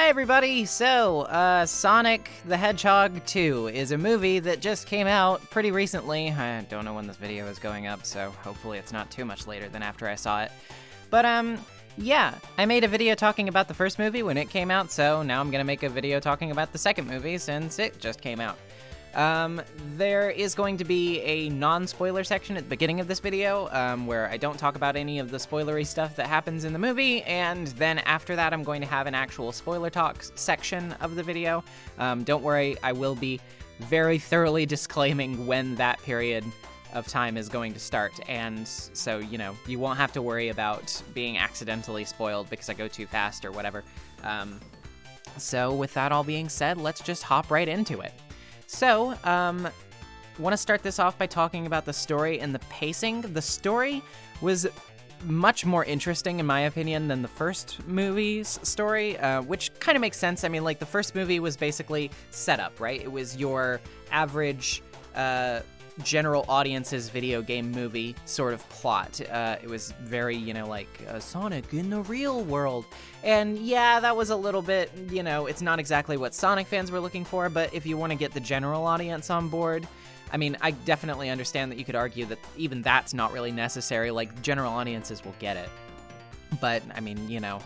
Hi everybody! So, Sonic the Hedgehog 2 is a movie that just came out pretty recently. I don't know when this video is going up, so hopefully it's not too much later than after I saw it. But, yeah, I made a video talking about the first movie when it came out, so now I'm gonna make a video talking about the second movie since it just came out. There is going to be a non-spoiler section at the beginning of this video, where I don't talk about any of the spoilery stuff that happens in the movie, and then after that I'm going to have an actual spoiler talk section of the video. Don't worry, I will be very thoroughly disclaiming when that period of time is going to start, and so, you know, you won't have to worry about being accidentally spoiled because I go too fast or whatever. So with that all being said, let's just hop right into it. So, want to start this off by talking about the story and the pacing. The story was much more interesting, in my opinion, than the first movie's story, which kind of makes sense. I mean, like, the first movie was basically set up, right? It was your average, general audience's video game movie sort of plot. It was very, you know, like, Sonic in the real world. And yeah, that was a little bit, you know, it's not exactly what Sonic fans were looking for, but if you want to get the general audience on board, I mean, I definitely understand that you could argue that even that's not really necessary, like, general audiences will get it. But, I mean, you know,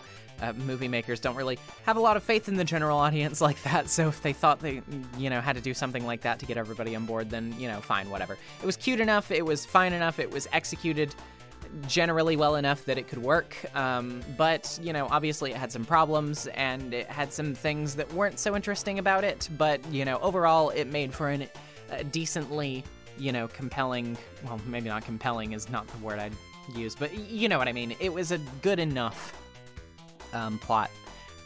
movie makers don't really have a lot of faith in the general audience like that, so if they thought they, you know, had to do something like that to get everybody on board, then, you know, fine, whatever. It was cute enough, it was fine enough, it was executed generally well enough that it could work, but, you know, obviously it had some problems, and it had some things that weren't so interesting about it, but, you know, overall it made for a decently, you know, compelling, well, maybe not compelling is not the word I'd use, but you know what I mean. It was a good enough plot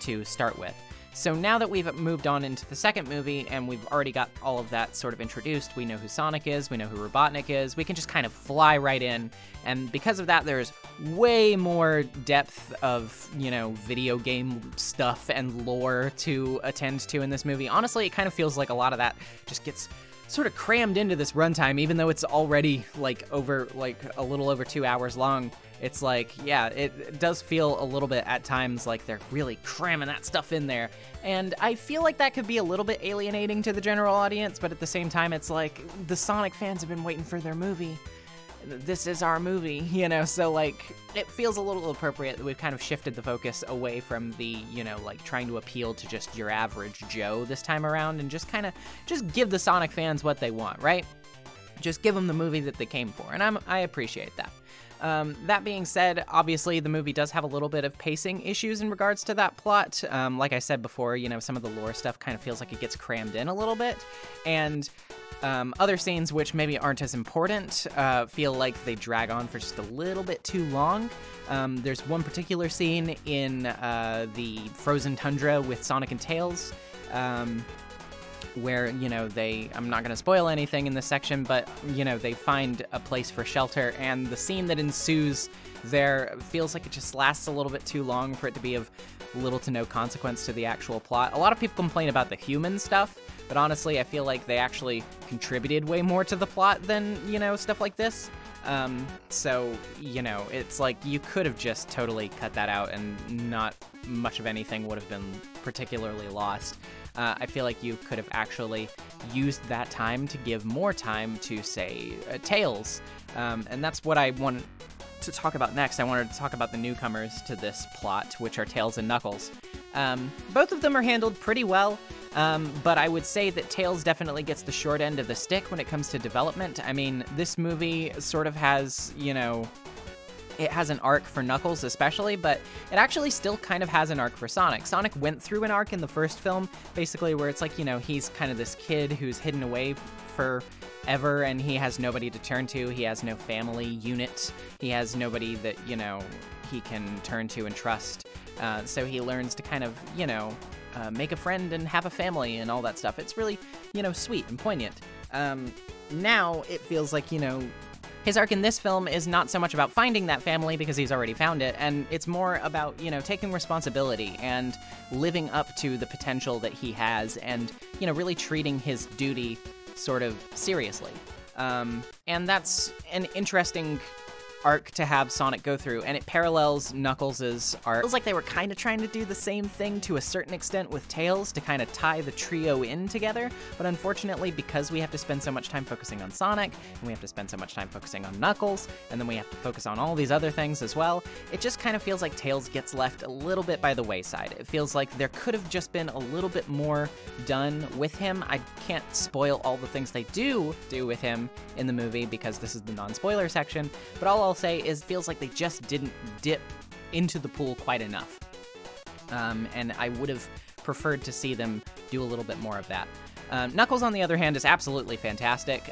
to start with. So now that we've moved on into the second movie and we've already got all of that sort of introduced, we know who Sonic is, we know who Robotnik is, we can just kind of fly right in, and because of that there's way more depth of, you know, video game stuff and lore to attend to in this movie. Honestly, it kind of feels like a lot of that just gets sort of crammed into this runtime, even though it's already like a little over 2 hours long. It's like, yeah, it does feel a little bit at times like they're really cramming that stuff in there. And I feel like that could be a little bit alienating to the general audience, but at the same time, it's like the Sonic fans have been waiting for their movie. This is our movie, you know, so like it feels a little appropriate that we've kind of shifted the focus away from the, you know, like trying to appeal to just your average Joe this time around and just kind of just give the Sonic fans what they want, right? Just give them the movie that they came for, and I appreciate that. That being said, obviously the movie does have a little bit of pacing issues in regards to that plot. Like I said before, you know, some of the lore stuff kind of feels like it gets crammed in a little bit, and other scenes which maybe aren't as important feel like they drag on for just a little bit too long. There's one particular scene in the frozen tundra with Sonic and Tails, where, you know, I'm not going to spoil anything in this section, but, you know, they find a place for shelter, and the scene that ensues there feels like it just lasts a little bit too long for it to be of little to no consequence to the actual plot. A lot of people complain about the human stuff, but honestly, I feel like they actually contributed way more to the plot than, you know, stuff like this. So, you know, it's like you could have just totally cut that out and not much of anything would have been particularly lost. I feel like you could have actually used that time to give more time to, say, Tails. And that's what I wanted to talk about next. I wanted to talk about the newcomers to this plot, which are Tails and Knuckles. Both of them are handled pretty well, but I would say that Tails definitely gets the short end of the stick when it comes to development. I mean, this movie sort of has, you know, it has an arc for Knuckles especially, but it actually still kind of has an arc for Sonic. Sonic went through an arc in the first film, basically where it's like, you know, he's kind of this kid who's hidden away forever and he has nobody to turn to. He has no family unit. He has nobody that, you know, he can turn to and trust. So he learns to kind of, you know, make a friend and have a family and all that stuff. It's really, you know, sweet and poignant. Now it feels like, you know, his arc in this film is not so much about finding that family because he's already found it, and it's more about, you know, taking responsibility and living up to the potential that he has and, you know, really treating his duty sort of seriously. And that's an interesting arc to have Sonic go through, and it parallels Knuckles' arc. It feels like they were kind of trying to do the same thing to a certain extent with Tails to kind of tie the trio in together, but unfortunately, because we have to spend so much time focusing on Sonic, and we have to spend so much time focusing on Knuckles, and then we have to focus on all these other things as well, it just kind of feels like Tails gets left a little bit by the wayside. It feels like there could have just been a little bit more done with him. I can't spoil all the things they do with him in the movie because this is the non-spoiler section, but all I'll say is it feels like they just didn't dip into the pool quite enough. And I would have preferred to see them do a little bit more of that. Knuckles, on the other hand, is absolutely fantastic.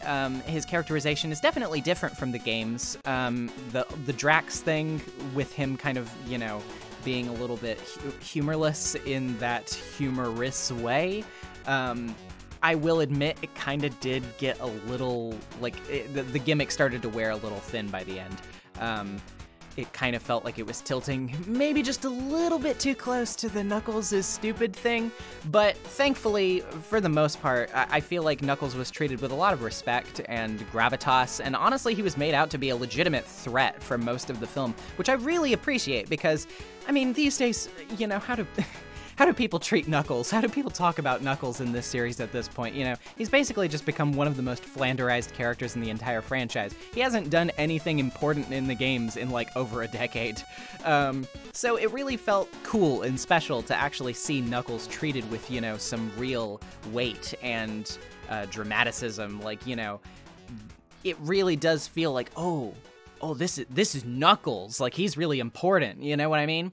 His characterization is definitely different from the games. The Drax thing with him kind of, you know, being a little bit humorless in that humorous way, I will admit it kind of did get a little, like, the gimmick started to wear a little thin by the end. It kind of felt like it was tilting maybe just a little bit too close to the Knuckles is stupid thing, but thankfully, for the most part, I feel like Knuckles was treated with a lot of respect and gravitas, and honestly, he was made out to be a legitimate threat for most of the film, which I really appreciate because, I mean, these days, you know, how do people treat Knuckles? How do people talk about Knuckles in this series at this point? You know, he's basically just become one of the most flanderized characters in the entire franchise. He hasn't done anything important in the games in like over a decade. So it really felt cool and special to actually see Knuckles treated with, you know, some real weight and dramaticism. Like, you know, it really does feel like, oh, this is Knuckles. Like, he's really important. You know what I mean?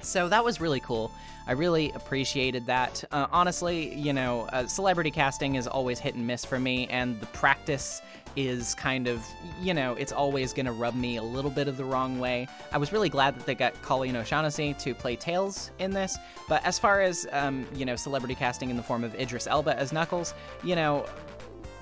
So that was really cool. I really appreciated that. Honestly, you know, celebrity casting is always hit and miss for me, and the practice is kind of, you know, it's always gonna rub me a little bit of the wrong way. I was really glad that they got Colleen O'Shaughnessy to play Tails in this, but as far as, you know, celebrity casting in the form of Idris Elba as Knuckles, you know,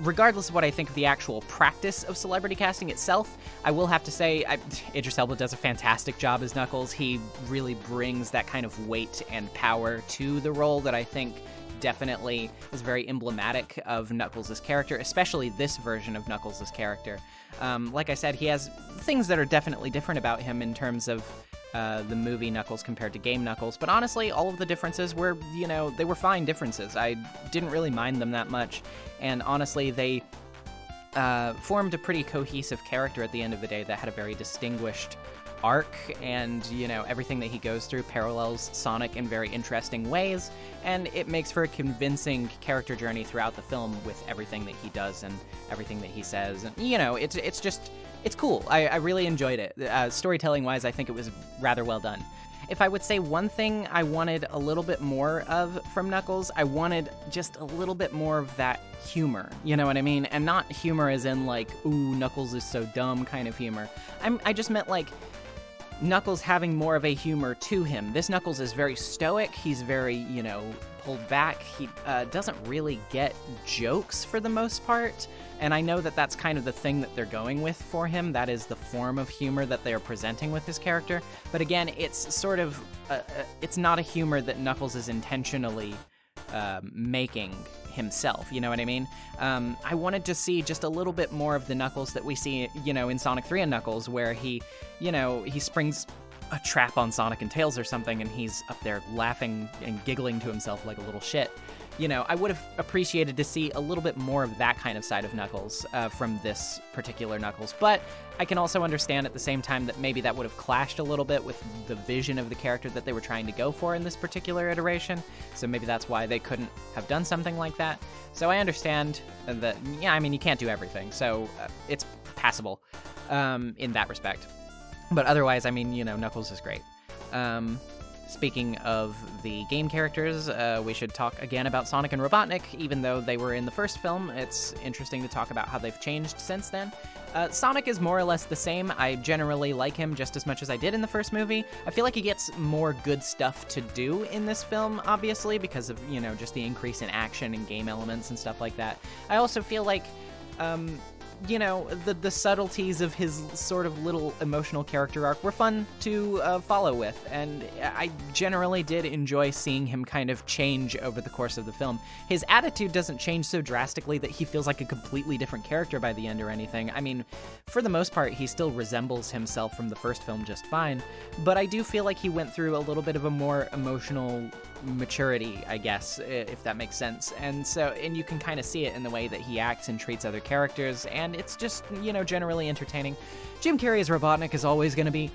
regardless of what I think of the actual practice of celebrity casting itself, I will have to say Idris Elba does a fantastic job as Knuckles. He really brings that kind of weight and power to the role that I think definitely is very emblematic of Knuckles' character, especially this version of Knuckles' character. Like I said, he has things that are definitely different about him in terms of the movie Knuckles compared to game Knuckles, but honestly, all of the differences were, you know, they were fine differences. I didn't really mind them that much, and honestly, they formed a pretty cohesive character at the end of the day that had a very distinguished arc, and, you know, everything that he goes through parallels Sonic in very interesting ways, and it makes for a convincing character journey throughout the film with everything that he does and everything that he says, and, you know, it's just, it's cool. I really enjoyed it. Storytelling-wise, I think it was rather well done. If I would say one thing I wanted a little bit more of from Knuckles, I wanted just a little bit more of that humor, you know what I mean? And not humor as in like, ooh, Knuckles is so dumb kind of humor. I just meant like Knuckles having more of a humor to him. This Knuckles is very stoic, he's very, you know, pulled back, he doesn't really get jokes for the most part, and I know that that's kind of the thing that they're going with for him, that is the form of humor that they're presenting with his character, but again, it's sort of, it's not a humor that Knuckles is intentionally making himself, you know what I mean? I wanted to see just a little bit more of the Knuckles that we see, you know, in Sonic 3 and Knuckles, where he, you know, he springs a trap on Sonic and Tails or something, and he's up there laughing and giggling to himself like a little shit. You know, I would have appreciated to see a little bit more of that kind of side of Knuckles from this particular Knuckles, but I can also understand at the same time that maybe that would have clashed a little bit with the vision of the character that they were trying to go for in this particular iteration, so maybe that's why they couldn't have done something like that. So I understand that, yeah, I mean, you can't do everything, so it's passable in that respect. But otherwise, I mean, you know, Knuckles is great. Speaking of the game characters, we should talk again about Sonic and Robotnik. Even though they were in the first film, it's interesting to talk about how they've changed since then. Sonic is more or less the same. I generally like him just as much as I did in the first movie. I feel like he gets more good stuff to do in this film, obviously, because of, you know, just the increase in action and game elements and stuff like that. I also feel like you know, the subtleties of his sort of little emotional character arc were fun to follow with, and I generally did enjoy seeing him kind of change over the course of the film. His attitude doesn't change so drastically that he feels like a completely different character by the end or anything. I mean, for the most part, he still resembles himself from the first film just fine, but I do feel like he went through a little bit of a more emotional maturity, I guess, if that makes sense. And you can kind of see it in the way that he acts and treats other characters, and it's just, you know, generally entertaining. Jim Carrey's Robotnik is always going to be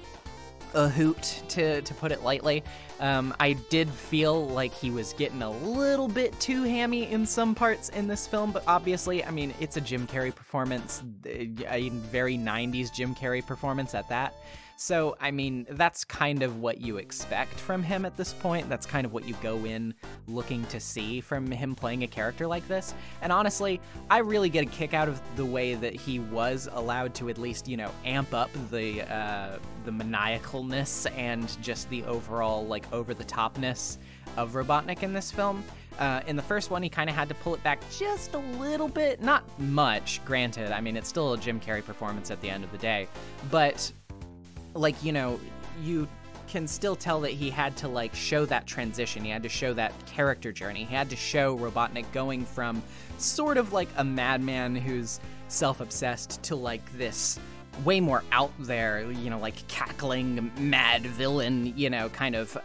a hoot, to put it lightly. I did feel like he was getting a little bit too hammy in some parts in this film, but obviously, I mean, it's a Jim Carrey performance, a very 90s Jim Carrey performance at that. So, I mean, that's kind of what you expect from him at this point. That's kind of what you go in looking to see from him playing a character like this. And honestly, I really get a kick out of the way that he was allowed to at least, you know, amp up the maniacalness and just the overall, like, over-the-topness of Robotnik in this film. In the first one, he kind of had to pull it back just a little bit. Not much, granted. I mean, it's still a Jim Carrey performance at the end of the day. But, like, you know, you can still tell that he had to, like, show that transition. He had to show that character journey. He had to show Robotnik going from sort of like a madman who's self-obsessed to, like, this way more out there, you know, like, cackling mad villain, you know, kind of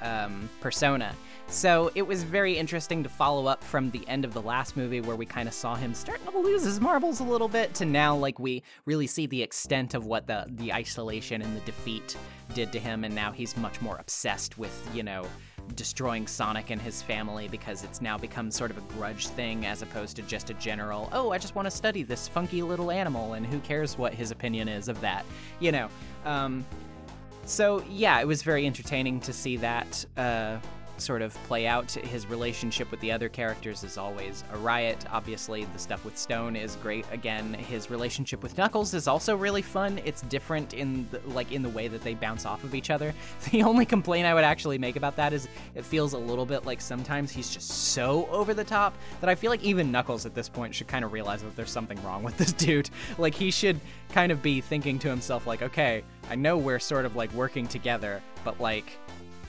persona. So it was very interesting to follow up from the end of the last movie where we kind of saw him starting to lose his marbles a little bit to now, like, we really see the extent of what the isolation and the defeat did to him, and now he's much more obsessed with, you know, destroying Sonic and his family because it's now become sort of a grudge thing as opposed to just a general, oh, I just want to study this funky little animal and who cares what his opinion is of that, you know. So yeah, it was very entertaining to see that sort of play out. His relationship with the other characters is always a riot. Obviously, the stuff with Stone is great. Again, his relationship with Knuckles is also really fun. It's different in the way that they bounce off of each other. The only complaint I would actually make about that is it feels a little bit like sometimes he's just so over the top that I feel like even Knuckles at this point should kind of realize that there's something wrong with this dude. Like, he should kind of be thinking to himself, like, okay, I know we're sort of, like, working together, but, like,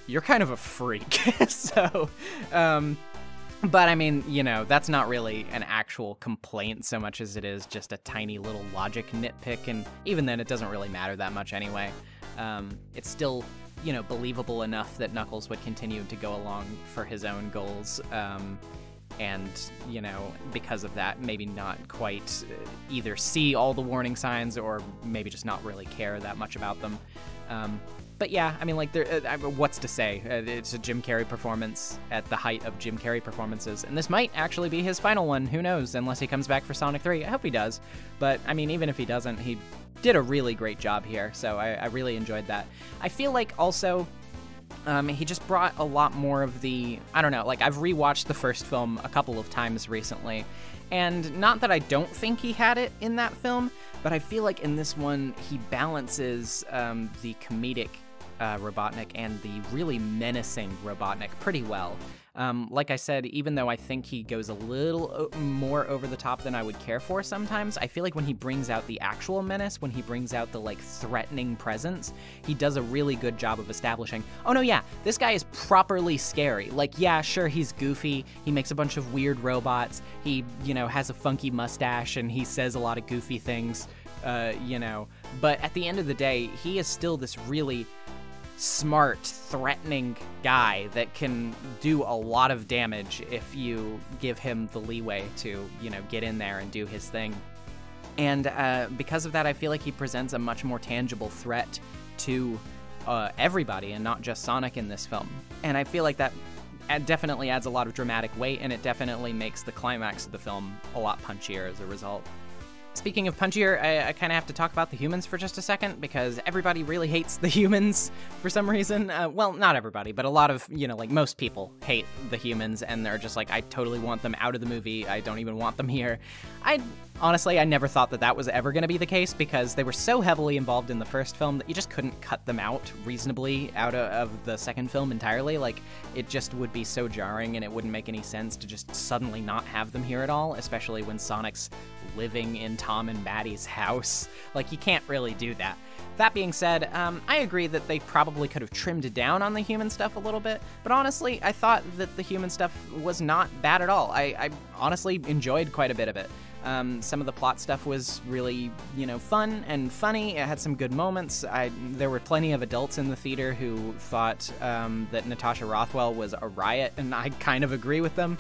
you're kind of a freak. So, but I mean, you know, that's not really an actual complaint so much as it is just a tiny little logic nitpick, and even then it doesn't really matter that much anyway. It's still, you know, believable enough that Knuckles would continue to go along for his own goals, and, you know, because of that, maybe not quite either see all the warning signs or maybe just not really care that much about them. But yeah, I mean, like, what's to say? It's a Jim Carrey performance at the height of Jim Carrey performances, and this might actually be his final one. Who knows? Unless he comes back for Sonic 3. I hope he does. But, I mean, even if he doesn't, he did a really great job here, so I really enjoyed that. I feel like, also, he just brought a lot more of the, I don't know, like, I've rewatched the first film a couple of times recently, and not that I don't think he had it in that film, but I feel like in this one, he balances the comedic Robotnik and the really menacing Robotnik pretty well. Like I said, even though I think he goes a little more over the top than I would care for sometimes, I feel like when he brings out the actual menace, when he brings out the, like, threatening presence, he does a really good job of establishing, oh no, yeah, this guy is properly scary. Like, yeah, sure, he's goofy, he makes a bunch of weird robots, he, you know, has a funky mustache, and he says a lot of goofy things, you know, but at the end of the day, he is still this really smart, threatening guy that can do a lot of damage if you give him the leeway to, you know, get in there and do his thing. And because of that, I feel like he presents a much more tangible threat to everybody and not just Sonic in this film. And I feel like that definitely adds a lot of dramatic weight, and it definitely makes the climax of the film a lot punchier as a result. Speaking of punchier, I kind of have to talk about the humans for just a second, because everybody really hates the humans for some reason. Well, not everybody, but a lot of, you know, like, most people hate the humans, and they're just like, I totally want them out of the movie. I don't even want them here. Honestly, I never thought that was ever going to be the case, because they were so heavily involved in the first film that you just couldn't cut them out reasonably out of the second film entirely. Like, it just would be so jarring, and it wouldn't make any sense to just suddenly not have them here at all, especially when Sonic's living in Tom and Maddie's house. Like, you can't really do that. That being said, I agree that they probably could have trimmed down on the human stuff a little bit, but honestly, I thought that the human stuff was not bad at all. I honestly enjoyed quite a bit of it. Some of the plot stuff was really, fun and funny. It had some good moments. There were plenty of adults in the theater who thought that Natasha Rothwell was a riot, and I kind of agree with them.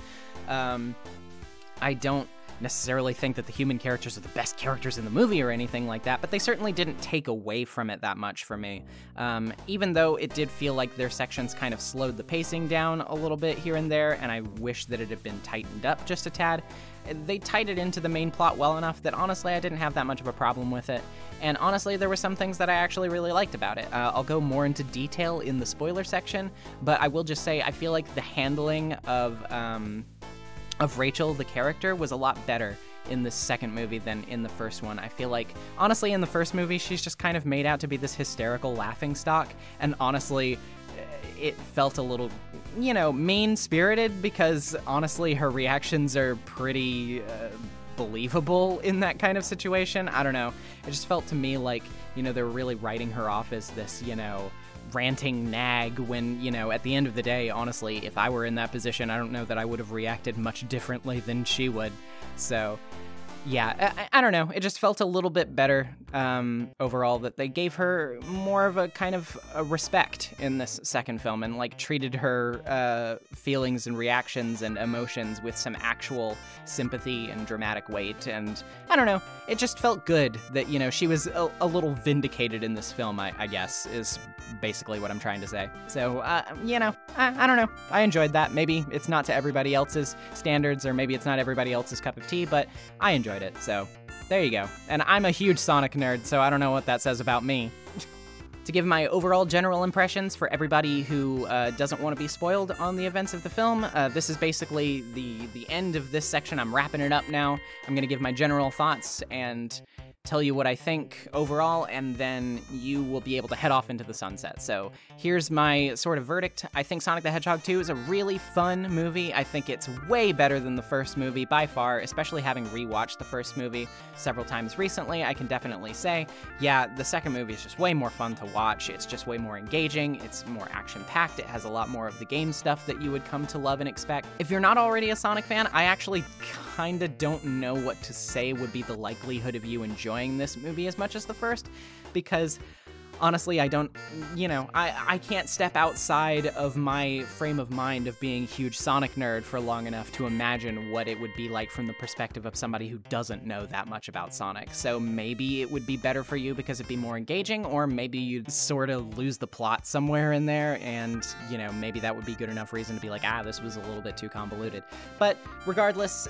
I don't necessarily think that the human characters are the best characters in the movie or anything like that, but they certainly didn't take away from it that much for me. Even though it did feel like their sections kind of slowed the pacing down a little bit here and there, and I wish that it had been tightened up just a tad, they tied it into the main plot well enough that honestly I didn't have that much of a problem with it. And honestly, there were some things that I actually really liked about it. I'll go more into detail in the spoiler section, but I will just say I feel like the handling of Rachel, the character, was a lot better in this second movie than in the first one. I feel like, honestly, in the first movie, she's just kind of made out to be this hysterical laughingstock, and honestly, it felt a little, mean-spirited, because honestly, her reactions are pretty believable in that kind of situation. I don't know. It just felt to me like, they were really writing her off as this, ranting nag when, at the end of the day, honestly, if I were in that position, I don't know that I would have reacted much differently than she would. So, yeah, I don't know. It just felt a little bit better overall, that they gave her more of a kind of a respect in this second film and treated her feelings and reactions and emotions with some actual sympathy and dramatic weight. And I don't know, it just felt good that, she was a little vindicated in this film, I guess, is basically what I'm trying to say. So, I don't know. I enjoyed that. Maybe it's not to everybody else's standards, or maybe it's not everybody else's cup of tea, but I enjoyed it, so there you go. And I'm a huge Sonic nerd, so I don't know what that says about me. To give my overall general impressions for everybody who doesn't want to be spoiled on the events of the film, this is basically the end of this section. I'm wrapping it up now. I'm going to give my general thoughts and tell you what I think overall, and then you will be able to head off into the sunset. So here's my sort of verdict. I think Sonic the Hedgehog 2 is a really fun movie. I think it's way better than the first movie by far, especially having rewatched the first movie several times recently. I can definitely say, yeah, the second movie is just way more fun to watch. It's just way more engaging. It's more action-packed. It has a lot more of the game stuff that you would come to love and expect. If you're not already a Sonic fan, I actually kinda don't know what to say would be the likelihood of you enjoying this movie as much as the first, because honestly, I don't, I can't step outside of my frame of mind of being a huge Sonic nerd for long enough to imagine what it would be like from the perspective of somebody who doesn't know that much about Sonic. So maybe it would be better for you because it'd be more engaging, or maybe you'd sort of lose the plot somewhere in there, and, maybe that would be good enough reason to be like, this was a little bit too convoluted. But regardless,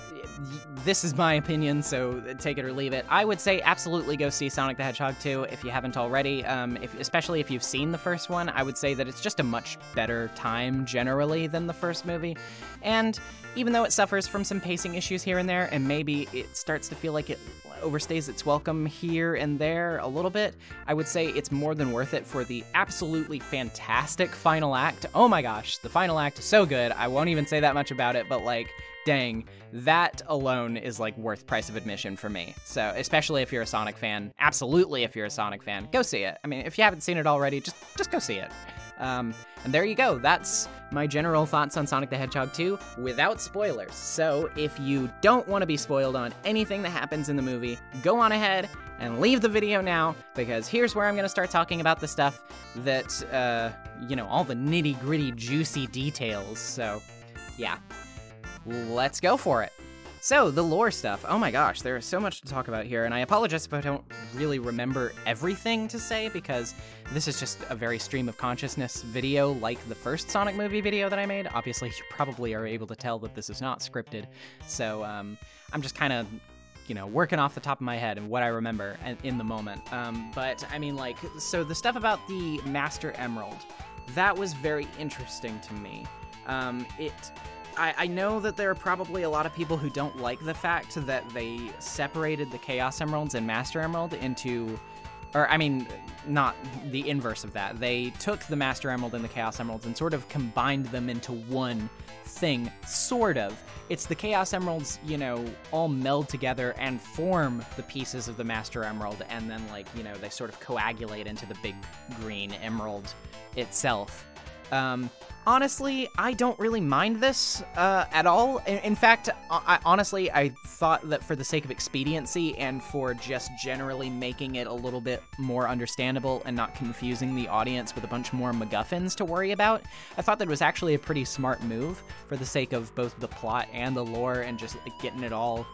this is my opinion, so take it or leave it. I would say absolutely go see Sonic the Hedgehog 2 if you haven't already. Especially if you've seen the first one, I would say that it's just a much better time generally than the first movie. And even though it suffers from some pacing issues here and there, and maybe it starts to feel like it overstays its welcome here and there a little bit, I would say it's more than worth it for the absolutely fantastic final act. Oh my gosh, the final act is so good. I won't even say that much about it, but dang, that alone is worth price of admission for me. So especially if you're a Sonic fan, absolutely if you're a Sonic fan, go see it. I mean, if you haven't seen it already, just go see it. And there you go. That's my general thoughts on Sonic the Hedgehog 2 without spoilers. So if you don't want to be spoiled on anything that happens in the movie, go on ahead and leave the video now, because here's where I'm going to start talking about the stuff that, all the nitty-gritty, juicy details. So, yeah. Let's go for it. So, the lore stuff. Oh my gosh, there is so much to talk about here, and I apologize if I don't really remember everything to say, because this is just a very stream of consciousness video like the first Sonic movie video that I made. Obviously, you probably are able to tell that this is not scripted, so I'm just kind of, working off the top of my head and what I remember in the moment. But, I mean, so the stuff about the Master Emerald, that was very interesting to me. I know that there are probably a lot of people who don't like the fact that they separated the Chaos Emeralds and Master Emerald into, or I mean, not the inverse of that. They took the Master Emerald and the Chaos Emeralds and sort of combined them into one thing, sort of. It's the Chaos Emeralds, you know, all meld together and form the pieces of the Master Emerald, and then, like, you know, they sort of coagulate into the big green emerald itself. Honestly, I don't really mind this at all. In fact, honestly, I thought that for the sake of expediency and for just generally making it a little bit more understandable and not confusing the audience with a bunch more MacGuffins to worry about, I thought that it was actually a pretty smart move for the sake of both the plot and the lore and just, like, getting it all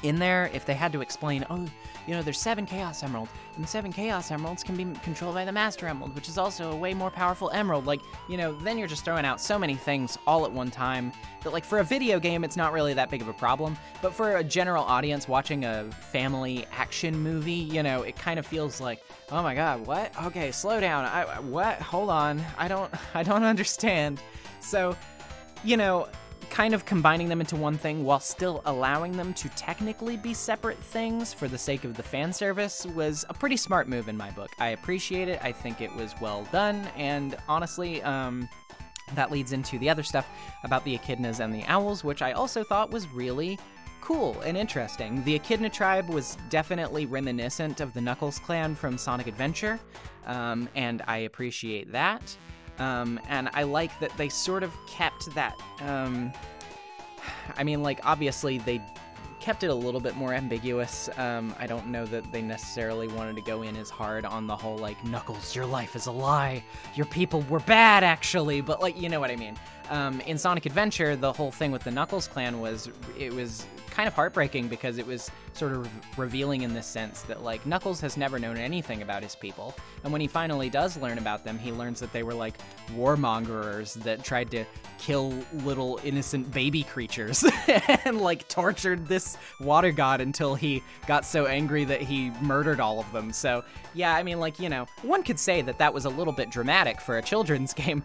in there. If they had to explain, oh, you know, there's 7 Chaos Emeralds, and the 7 Chaos Emeralds can be controlled by the Master Emerald, which is also a way more powerful emerald. Like, you know, then you're just throwing out so many things all at one time that, like, for a video game, it's not really that big of a problem. But for a general audience watching a family action movie, you know, it kind of feels like, oh my god, what? Okay, slow down. What? Hold on. I don't understand. So, you know, kind of combining them into one thing while still allowing them to technically be separate things for the sake of the fan service was a pretty smart move in my book. I appreciate it. I think it was well done, and honestly, that leads into the other stuff about the echidnas and the owls, which I also thought was really cool and interesting. The Echidna tribe was definitely reminiscent of the Knuckles clan from Sonic Adventure, and I appreciate that. And I like that they sort of kept that, I mean, like, obviously they kept it a little bit more ambiguous. I don't know that they necessarily wanted to go in as hard on the whole, like, Knuckles, your life is a lie, your people were bad, actually, but, like, you know what I mean. In Sonic Adventure, the whole thing with the Knuckles clan was, it was kind of heartbreaking because it was sort of revealing in this sense that, like, Knuckles has never known anything about his people, and when he finally does learn about them, he learns that they were, like, warmongers that tried to kill little innocent baby creatures and, like, tortured this water god until he got so angry that he murdered all of them. So, yeah, I mean, like, you know, one could say that that was a little bit dramatic for a children's game.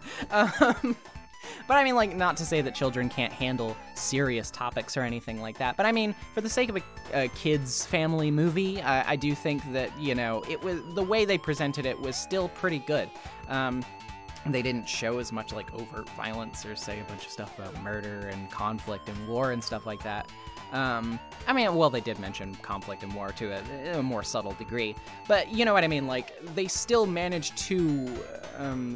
But I mean, like, not to say that children can't handle serious topics or anything like that. But I mean, for the sake of a kids' family movie, I do think that, you know, it was, the way they presented it was still pretty good. They didn't show as much, like, overt violence or say a bunch of stuff about murder and conflict and war and stuff like that. I mean, well, they did mention conflict and war to a more subtle degree, but you know what I mean, like, they still managed to,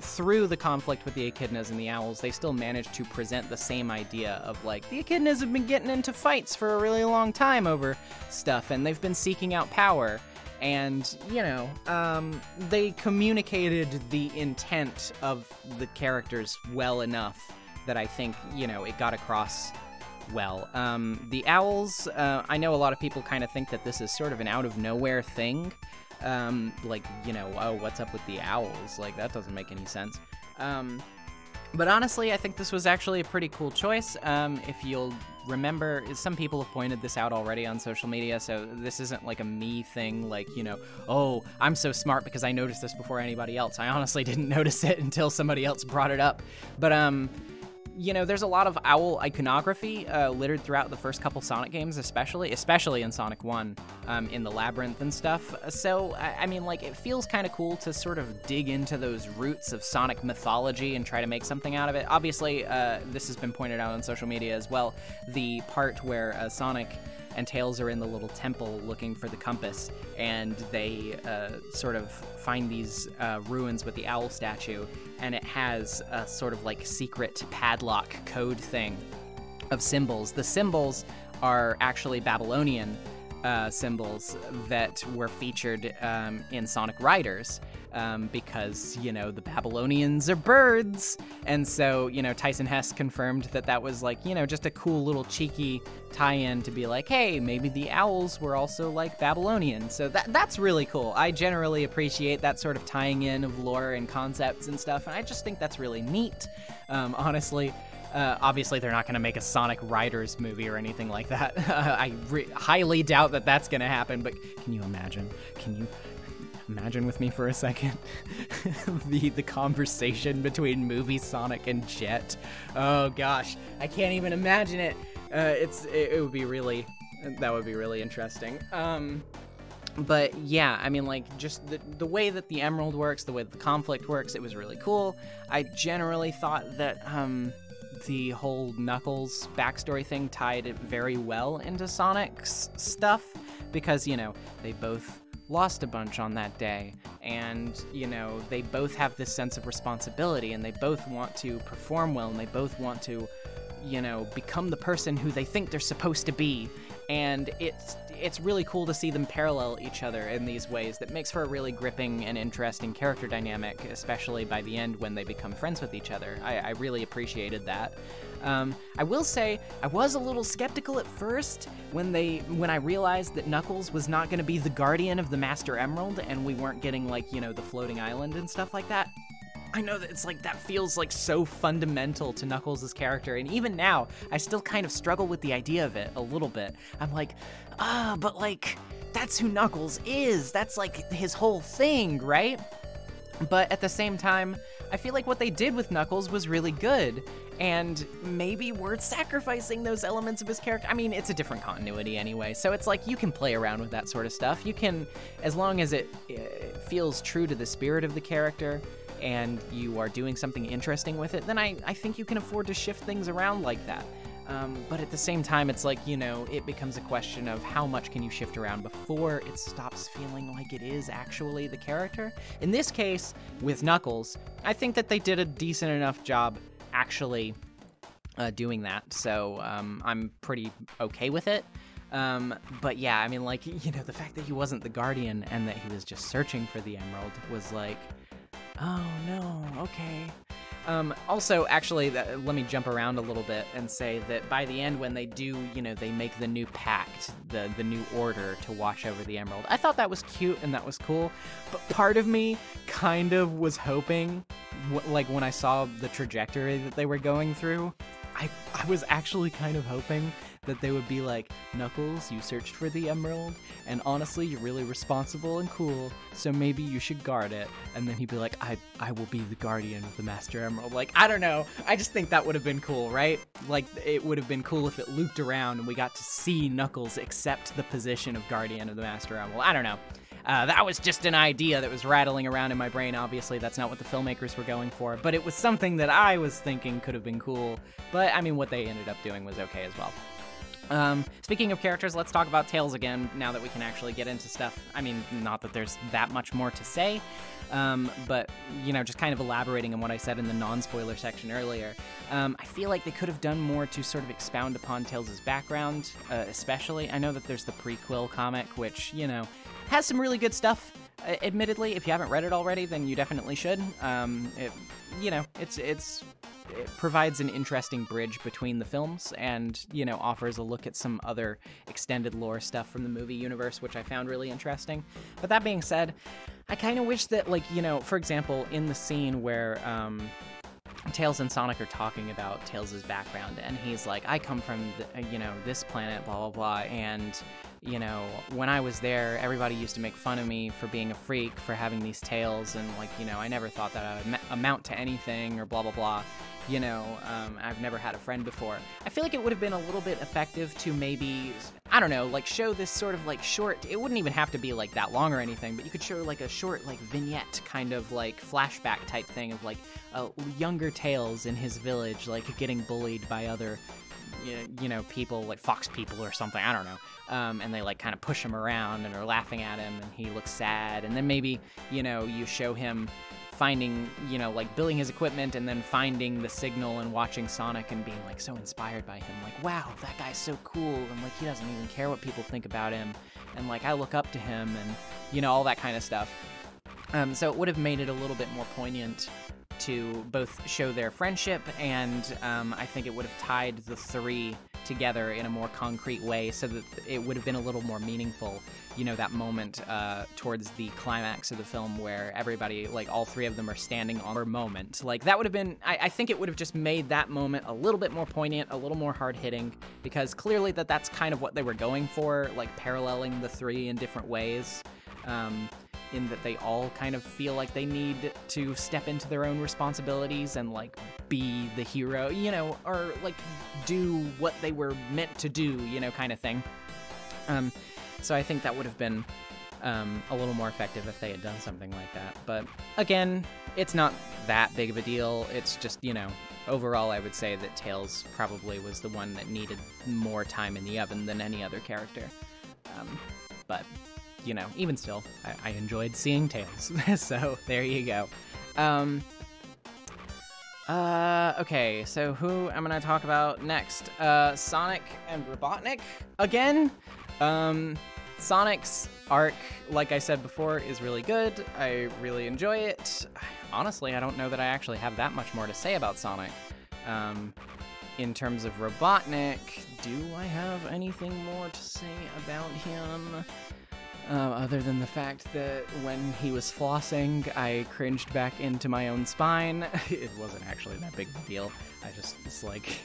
through the conflict with the echidnas and the owls, they still managed to present the same idea of, like, the echidnas have been getting into fights for a really long time over stuff, and they've been seeking out power, and, you know, they communicated the intent of the characters well enough that I think, you know, it got across well. The owls, I know a lot of people kind of think that this is sort of an out-of-nowhere thing. Like, you know, oh, what's up with the owls? Like, that doesn't make any sense. But honestly, I think this was actually a pretty cool choice. If you'll remember, some people have pointed this out already on social media, so this isn't like a me thing, like, you know, oh, I'm so smart because I noticed this before anybody else. I honestly didn't notice it until somebody else brought it up. But, you know, there's a lot of owl iconography littered throughout the first couple Sonic games, especially in Sonic 1, in the Labyrinth and stuff. So, I mean, like, it feels kind of cool to sort of dig into those roots of Sonic mythology and try to make something out of it. Obviously, this has been pointed out on social media as well, the part where Sonic and Tails are in the little temple looking for the compass, and they sort of find these ruins with the owl statue, and it has a sort of like secret padlock code thing of symbols. The symbols are actually Babylonian symbols that were featured in Sonic Riders, because, you know, the Babylonians are birds, and so, you know, Tyson Hess confirmed that that was, like, you know, just a cool little cheeky tie-in to be like, hey, maybe the owls were also, like, Babylonian. So that's really cool. I generally appreciate that sort of tying in of lore and concepts and stuff, and I just think that's really neat, honestly. Obviously, they're not going to make a Sonic Riders movie or anything like that. I highly doubt that that's going to happen, but can you imagine? Can you imagine with me for a second the conversation between movie Sonic and Jet? Oh gosh, I can't even imagine it. It would be really, that would be really interesting. But yeah, I mean, like, just the way that the Emerald works, the way that the conflict works, it was really cool. I generally thought that the whole Knuckles backstory thing tied it very well into Sonic's stuff, because, you know, they both lost a bunch on that day, and, you know, they both have this sense of responsibility, and they both want to perform well, and they both want to, you know, become the person who they think they're supposed to be. And it's really cool to see them parallel each other in these ways. That makes for a really gripping and interesting character dynamic, especially by the end when they become friends with each other. I really appreciated that. I will say, I was a little skeptical at first when I realized that Knuckles was not going to be the guardian of the Master Emerald, and we weren't getting, like, you know, the floating island and stuff like that. I know that it's like, that feels like so fundamental to Knuckles' character, and even now, I still kind of struggle with the idea of it a little bit. I'm like, but like, that's who Knuckles is. That's like his whole thing, right? But at the same time, I feel like what they did with Knuckles was really good, and maybe worth sacrificing those elements of his character. I mean, it's a different continuity anyway, so it's like, you can play around with that sort of stuff. You can, as long as it feels true to the spirit of the character, and you are doing something interesting with it, then I think you can afford to shift things around like that. But at the same time, it's like, you know, it becomes a question of how much can you shift around before it stops feeling like it is actually the character. In this case, with Knuckles, I think that they did a decent enough job actually doing that, so I'm pretty okay with it. But yeah, I mean, like, you know, the fact that he wasn't the guardian and that he was just searching for the emerald was like, oh no, okay. Also, actually, let me jump around a little bit and say that by the end, when they do, you know, they make the new pact, the new order to watch over the emerald, I thought that was cute and that was cool, but part of me kind of was hoping, like, when I saw the trajectory that they were going through, I was actually kind of hoping that they would be like, Knuckles, you searched for the emerald, and honestly, you're really responsible and cool, so maybe you should guard it. And then he'd be like, I will be the guardian of the Master Emerald. Like, I don't know, I just think that would have been cool, right? Like, it would have been cool if it looped around and we got to see Knuckles accept the position of guardian of the Master Emerald. I don't know. That was just an idea that was rattling around in my brain. Obviously, that's not what the filmmakers were going for, but it was something that I was thinking could have been cool. But, I mean, what they ended up doing was okay as well. Speaking of characters, let's talk about Tails again, now that we can actually get into stuff. I mean, not that there's that much more to say, but, you know, just kind of elaborating on what I said in the non-spoiler section earlier. I feel like they could have done more to sort of expound upon Tails' background, especially. I know that there's the prequel comic, which, you know, has some really good stuff. Admittedly, if you haven't read it already, then you definitely should. You know, it provides an interesting bridge between the films and, you know, offers a look at some other extended lore stuff from the movie universe, which I found really interesting. But that being said, I kind of wish that, like, you know, for example, in the scene where Tails and Sonic are talking about Tails' background, and he's like, I come from, you know, this planet, blah, blah, blah, and, you know, when I was there, everybody used to make fun of me for being a freak, for having these tails, and, like, you know, I never thought that I would amount to anything, or blah, blah, blah. You know, I've never had a friend before. I feel like it would have been a little bit effective to maybe, I don't know, like, show this sort of, like, short, it wouldn't even have to be, like, that long or anything, but you could show, like, a short, like, vignette kind of, like, flashback type thing of, like, younger Tails in his village, like, getting bullied by other, you know, people, like, fox people or something, I don't know. And they, like, kind of push him around and are laughing at him, and he looks sad, and then maybe, you know, you show him finding, you know, like, building his equipment and then finding the signal and watching Sonic and being, like, so inspired by him. Like, wow, that guy's so cool, and, like, he doesn't even care what people think about him, and, like, I look up to him, and, you know, all that kind of stuff. So it would have made it a little bit more poignant to both show their friendship, and I think it would have tied the three together in a more concrete way so that it would have been a little more meaningful, you know, that moment towards the climax of the film where everybody, like, all three of them are standing on a moment. Like, that would have been, I think it would have just made that moment a little bit more poignant, a little more hard-hitting, because clearly that's kind of what they were going for, like, paralleling the three in different ways. In that they all kind of feel like they need to step into their own responsibilities and, like, be the hero, you know, or, like, do what they were meant to do, you know, kind of thing. So I think that would have been a little more effective if they had done something like that. But again, it's not that big of a deal. It's just, you know, overall I would say that Tails probably was the one that needed more time in the oven than any other character. But, you know, even still, I enjoyed seeing Tails. So there you go. Okay, so who I'm gonna talk about next? Sonic and Robotnik again. Sonic's arc, like I said before, is really good. I really enjoy it. Honestly, I don't know that I actually have that much more to say about Sonic. In terms of Robotnik, do I have anything more to say about him? Other than the fact that when he was flossing, I cringed back into my own spine. It wasn't actually that big of a deal. It's like,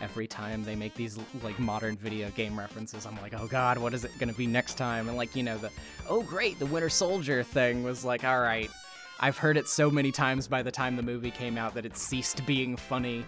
every time they make these, like, modern video game references, I'm like, oh god, what is it gonna be next time? And, like, you know, oh great, the Winter Soldier thing was like, alright. I've heard it so many times by the time the movie came out that it ceased being funny.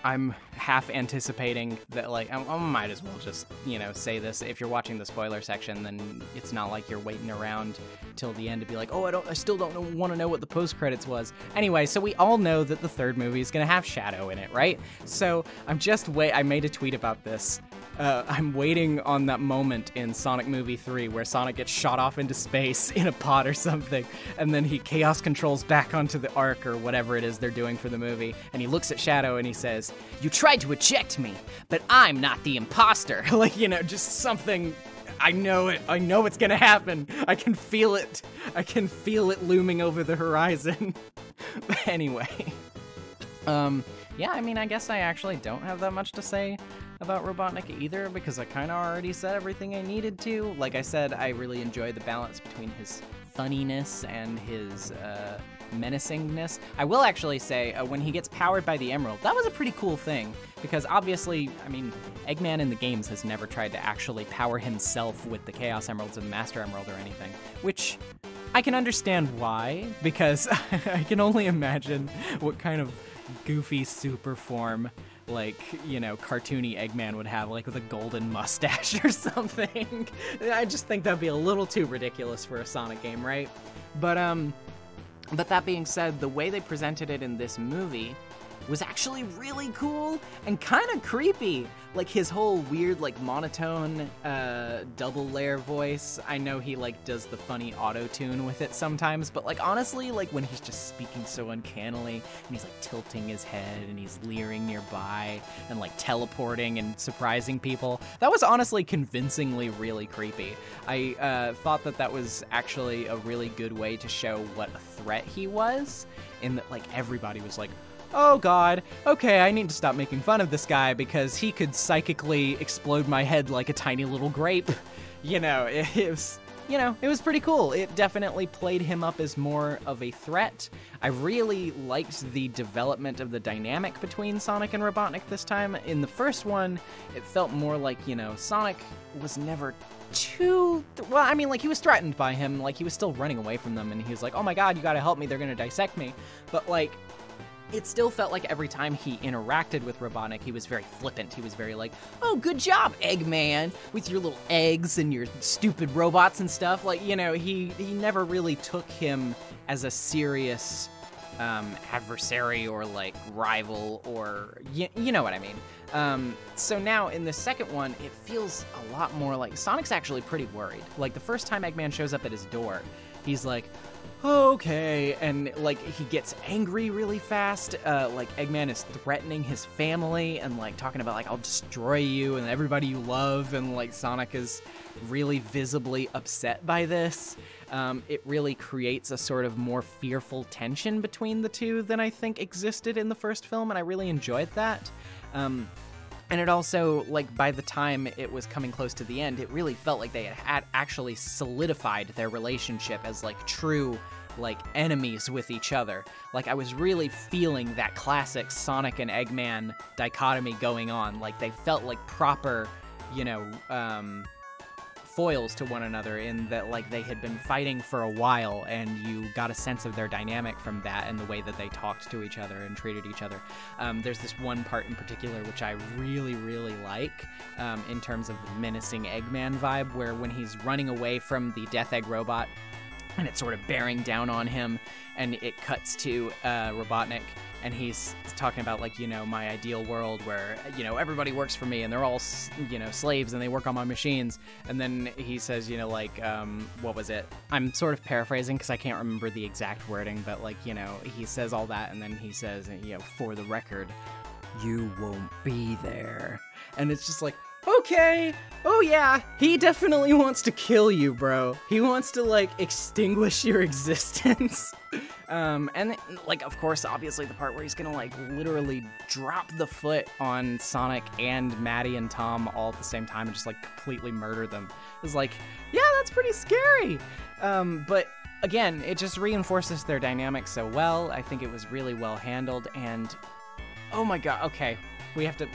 I'm half anticipating that, like, I might as well just, you know, say this. If you're watching the spoiler section, then it's not like you're waiting around till the end to be like, oh, I still don't want to know what the post-credits was. Anyway, so we all know that the third movie is going to have Shadow in it, right? So I made a tweet about this. I'm waiting on that moment in Sonic Movie 3 where Sonic gets shot off into space in a pod or something, and then he chaos controls back onto the Ark or whatever it is they're doing for the movie, and he looks at Shadow and he says, "You tried to eject me, but I'm not the imposter." Like, you know, just something. I know it. I know it's gonna happen. I can feel it. I can feel it looming over the horizon. But anyway. Yeah, I mean, I guess I actually don't have that much to say about Robotnik either, because I kind of already said everything I needed to. Like I said, I really enjoy the balance between his funniness and his menacingness. I will actually say, when he gets powered by the Emerald, that was a pretty cool thing, because obviously, I mean, Eggman in the games has never tried to actually power himself with the Chaos Emeralds and Master Emerald or anything, which I can understand why, because I can only imagine what kind of goofy super form, like, you know, cartoony Eggman would have, like with a golden mustache or something. I just think that'd be a little too ridiculous for a Sonic game, right? But that being said, the way they presented it in this movie was actually really cool and kind of creepy. Like, his whole weird, like, monotone, double layer voice. I know he, like, does the funny auto-tune with it sometimes, but, like, honestly, like, when he's just speaking so uncannily, and he's, like, tilting his head, and he's leering nearby, and, like, teleporting and surprising people, that was honestly convincingly really creepy. I thought that was actually a really good way to show what a threat he was, in that, like, everybody was like, oh god, okay, I need to stop making fun of this guy because he could psychically explode my head like a tiny little grape. You know, it was pretty cool. It definitely played him up as more of a threat. I really liked the development of the dynamic between Sonic and Robotnik this time. In the first one, it felt more like, you know, Sonic was never too, well, I mean, like, he was threatened by him, like, he was still running away from them, and he was like, oh my god, you gotta help me, they're gonna dissect me. But, like, it still felt like every time he interacted with Robotnik, he was very flippant. He was very like, oh, good job, Eggman, with your little eggs and your stupid robots and stuff. Like, you know, he never really took him as a serious adversary or, like, rival or, you know what I mean. So now in the second one, it feels a lot more like Sonic's actually pretty worried. Like, the first time Eggman shows up at his door, he's like, okay, and, like, he gets angry really fast. Like, Eggman is threatening his family and, like, talking about, like, I'll destroy you and everybody you love, and, like, Sonic is really visibly upset by this. It really creates a sort of more fearful tension between the two than I think existed in the first film, and I really enjoyed that. And it also, like, by the time it was coming close to the end, it really felt like they had actually solidified their relationship as, like, true, like, enemies with each other. Like, I was really feeling that classic Sonic and Eggman dichotomy going on. Like, they felt like proper, you know, foils to one another, in that like they had been fighting for a while, and you got a sense of their dynamic from that and the way that they talked to each other and treated each other. There's this one part in particular which I really, really like, in terms of the menacing Eggman vibe, where when he's running away from the Death Egg robot and it's sort of bearing down on him, and it cuts to Robotnik, and he's talking about, like, you know, my ideal world where, you know, everybody works for me and they're all, you know, slaves and they work on my machines. And then he says, you know, like, what was it? I'm sort of paraphrasing because I can't remember the exact wording, but, like, you know, he says all that, and then he says, you know, for the record, you won't be there. And it's just like, okay, oh yeah, he definitely wants to kill you, bro. He wants to, like, extinguish your existence. And like, of course, obviously the part where he's gonna, like, literally drop the foot on Sonic and Maddie and Tom all at the same time and just, like, completely murder them is like, yeah, that's pretty scary. But again, it just reinforces their dynamic so well. I think it was really well handled, and oh my god, okay, we have to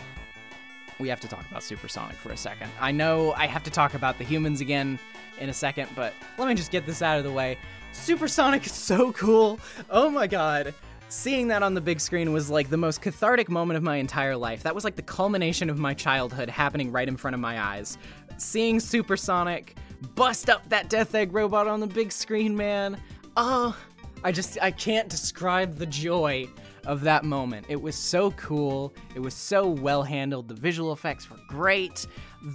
talk about Supersonic for a second. I know I have to talk about the humans again in a second, but let me just get this out of the way. Supersonic is so cool. Oh my god. Seeing that on the big screen was like the most cathartic moment of my entire life. That was like the culmination of my childhood happening right in front of my eyes. Seeing Supersonic bust up that Death Egg robot on the big screen, man. Oh, I can't describe the joy of that moment. It was so cool. It was so well handled. The visual effects were great.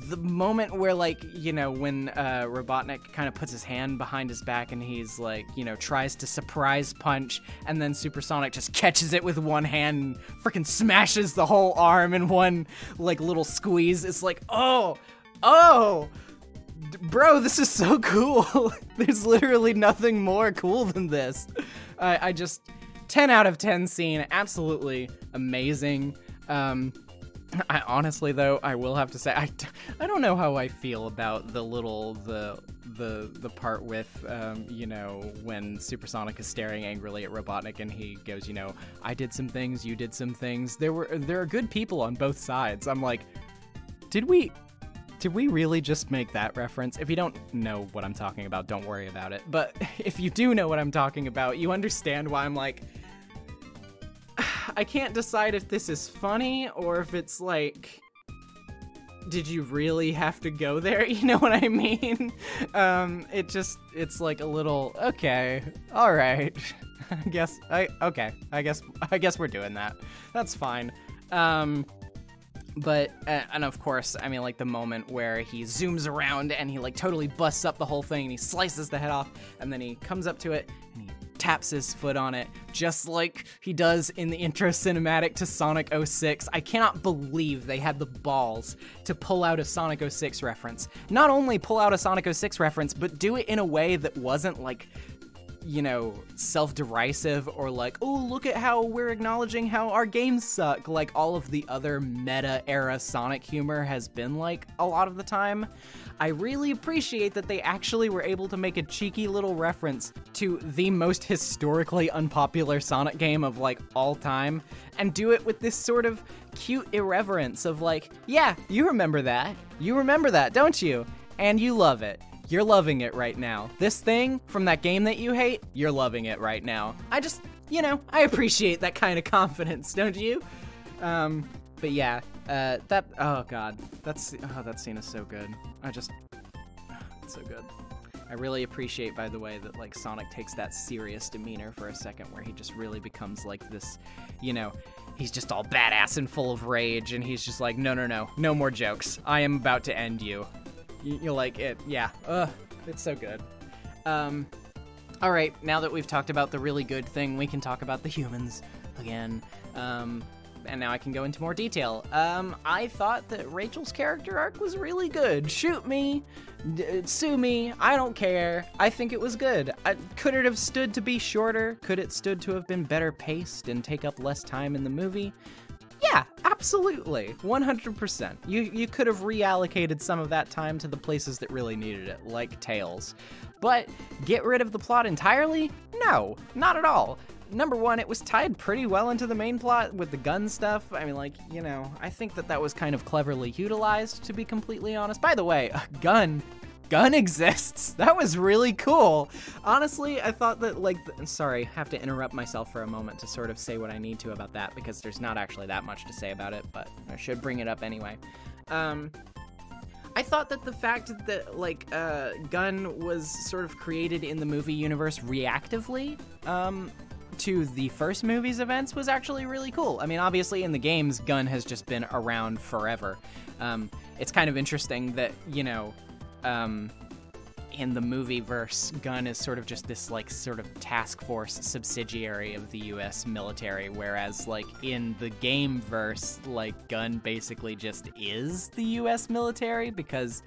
The moment where, like, you know, when Robotnik kind of puts his hand behind his back and he's like, you know, tries to surprise punch, and then Supersonic just catches it with one hand and freaking smashes the whole arm in one, like, little squeeze. It's like, oh, bro, this is so cool. There's literally nothing more cool than this. I just 10 out of 10 scene, absolutely amazing. I honestly, though, I will have to say, I don't know how I feel about the part with, you know, when Supersonic is staring angrily at Robotnik and he goes, you know, I did some things, you did some things. There are good people on both sides. I'm like, did we really just make that reference? If you don't know what I'm talking about, don't worry about it. But if you do know what I'm talking about, you understand why I'm like, I can't decide if this is funny or if it's like, did you really have to go there? You know what I mean? It's like a little, okay, all right. I guess we're doing that. That's fine. But, and of course, I mean, like, the moment where he zooms around and he, like, totally busts up the whole thing and he slices the head off, and then he comes up to it and he taps his foot on it, just like he does in the intro cinematic to Sonic 06. I cannot believe they had the balls to pull out a Sonic 06 reference. Not only pull out a Sonic 06 reference, but do it in a way that wasn't, like, you know, self-derisive or like, oh, look at how we're acknowledging how our games suck, like all of the other meta-era Sonic humor has been like a lot of the time. I really appreciate that they actually were able to make a cheeky little reference to the most historically unpopular Sonic game of, like, all time, and do it with this sort of cute irreverence of like, yeah, you remember that, don't you? And you love it. You're loving it right now. This thing from that game that you hate, you're loving it right now. I just, you know, I appreciate that kind of confidence, don't you? But yeah, oh god, that scene is so good. It's so good. I really appreciate, by the way, that, like, Sonic takes that serious demeanor for a second where he just really becomes like this, you know, he's just all badass and full of rage, and he's just like, no more jokes. I am about to end you. You're like, yeah, it's so good. All right, now that we've talked about the really good thing, we can talk about the humans again. And now I can go into more detail. I thought that Rachel's character arc was really good. Shoot me, sue me, I don't care. I think it was good. Could it have stood to be shorter? Could it stood to have been better paced and take up less time in the movie? Yeah, absolutely, 100%. You could have reallocated some of that time to the places that really needed it, like Tails. But get rid of the plot entirely? No, not at all. Number one, it was tied pretty well into the main plot with the gun stuff. I mean, like, you know, I think that was kind of cleverly utilized, to be completely honest. By the way, a gun Gun exists. That was really cool. Honestly, I thought that, like, sorry, have to interrupt myself for a moment to sort of say what I need to about that, because there's not actually that much to say about it, but I should bring it up anyway. I thought that the fact that, like, Gun was sort of created in the movie universe reactively, to the first movie's events was actually really cool. I mean, obviously in the games, Gun has just been around forever. It's kind of interesting that, you know, in the movie verse, Gun is sort of just this, like, sort of task force subsidiary of the US military, whereas, like, in the game verse, like, Gun basically just is the US military, because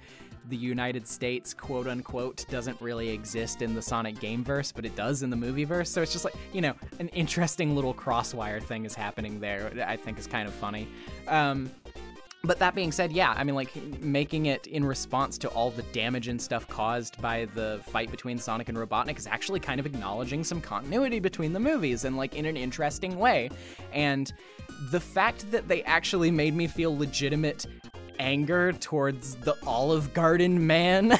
the United States, quote unquote, doesn't really exist in the Sonic gameverse, but it does in the movieverse. So it's just like, you know, an interesting little crosswire thing is happening there. I think is kind of funny. But that being said, yeah, I mean, like, making it in response to all the damage and stuff caused by the fight between Sonic and Robotnik is actually kind of acknowledging some continuity between the movies, and, like, in an interesting way. And the fact that they actually made me feel legitimate anger towards the Olive Garden man,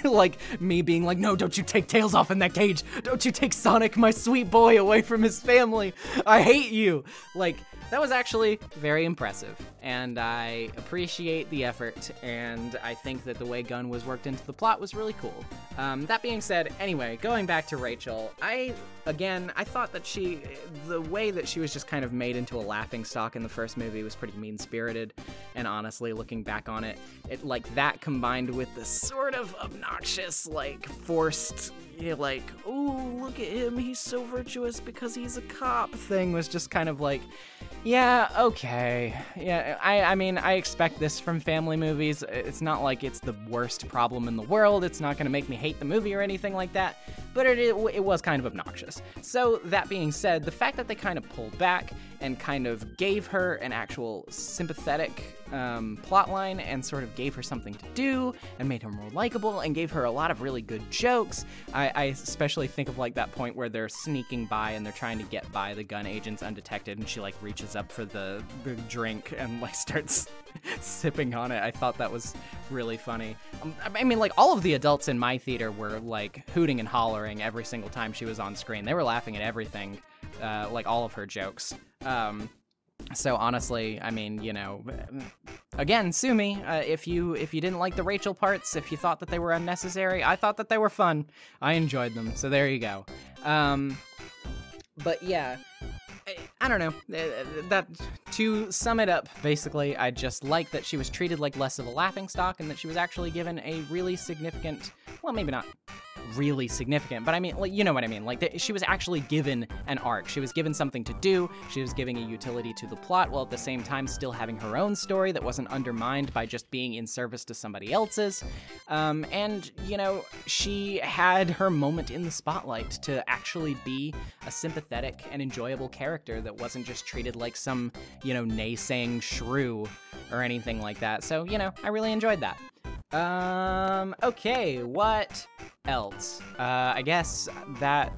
like me being like, no, don't you take Tails off in that cage, don't you take Sonic, my sweet boy, away from his family, I hate you. Like, that was actually very impressive, and I appreciate the effort, and I think that the way Gun was worked into the plot was really cool. That being said, anyway, going back to Rachel, I thought that the way that she was just kind of made into a laughingstock in the first movie was pretty mean-spirited, and honestly, looking back on it, like, that combined with the sort of obnoxious, like, forced, like, oh, look at him, he's so virtuous because he's a cop thing was just kind of like, yeah, okay. Yeah, I mean, I expect this from family movies. It's not like it's the worst problem in the world. It's not going to make me hate the movie or anything like that, but it was kind of obnoxious. So that being said, the fact that they kind of pulled back and kind of gave her an actual sympathetic plot line and sort of gave her something to do and made her more likable and gave her a lot of really good jokes. I especially think of, like, that point where they're sneaking by and they're trying to get by the Gun agents undetected, and she, like, reaches up for the drink and, like, starts sipping on it. I thought that was really funny. I mean, like, all of the adults in my theater were, like, hooting and hollering every single time she was on screen. They were laughing at everything, like, all of her jokes. So honestly, I mean, you know, again, sue me if you didn't like the Rachel parts, if you thought that they were unnecessary. I thought that they were fun. I enjoyed them, so there you go. But yeah, I don't know. That, to sum it up, basically, I just like that she was treated like less of a laughingstock and that she was actually given a really significant, well, maybe not really significant, but I mean, like, you know what I mean, like, she was actually given an arc. She was given something to do. She was giving a utility to the plot, while at the same time still having her own story that wasn't undermined by just being in service to somebody else's. And, you know, she had her moment in the spotlight to actually be a sympathetic and enjoyable character that wasn't just treated like some, you know, naysaying shrew or anything like that. So, you know, I really enjoyed that. Okay, what else? I guess that,